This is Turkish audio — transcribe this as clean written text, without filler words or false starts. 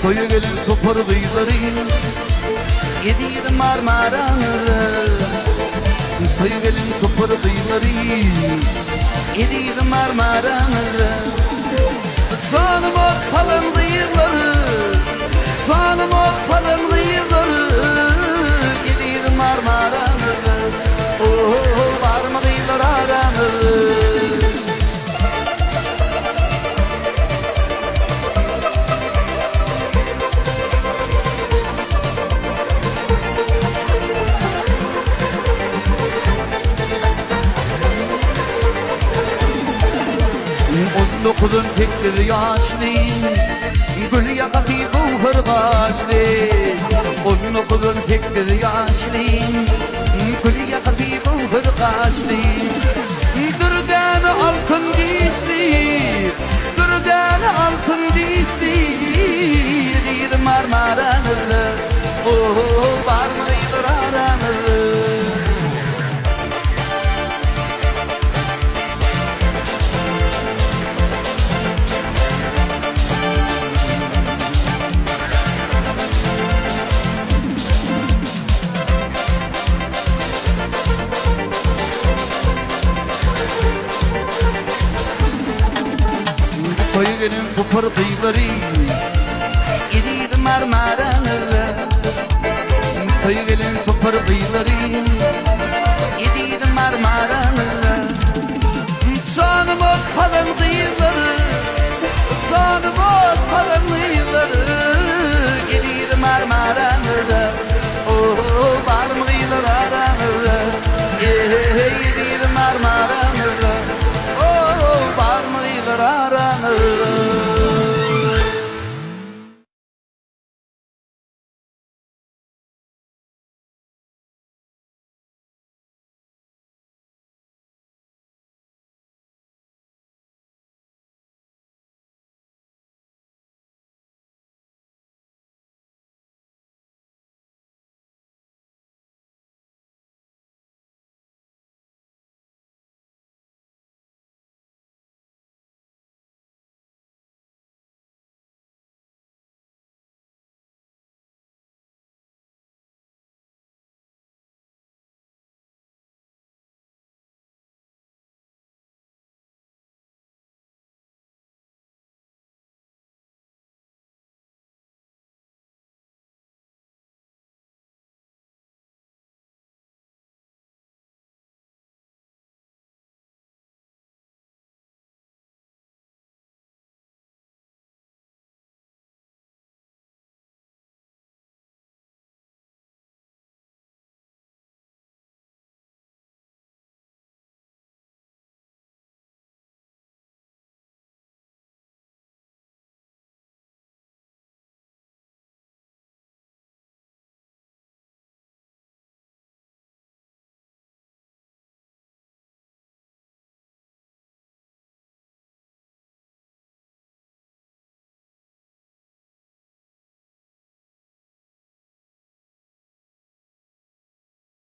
Koyu gelin topar kıyıları, yedi Marmara'nı. Koyu gelin topar kıyıları, yedi Marmara'nı. Canım o falan kıyıları, canım o falan kıyıları, yedi Marmara'nı. Oh, var mı kıyılar aranı? Onun okudun fikri yaşlı, gül yakati bu hırgaçlı. Onun okudun fikri yaşlı, gül yakati bu hırgaçlı. Dürden altın gizli, dürden altın gizli, yedi Marmara'nı. Oh, var mıydır aranı? Koyu gelin topar kıyıları, yedi Marmara'nı. Koyu gelin topar kıyıları, yedi Marmara'nı. Canım o falan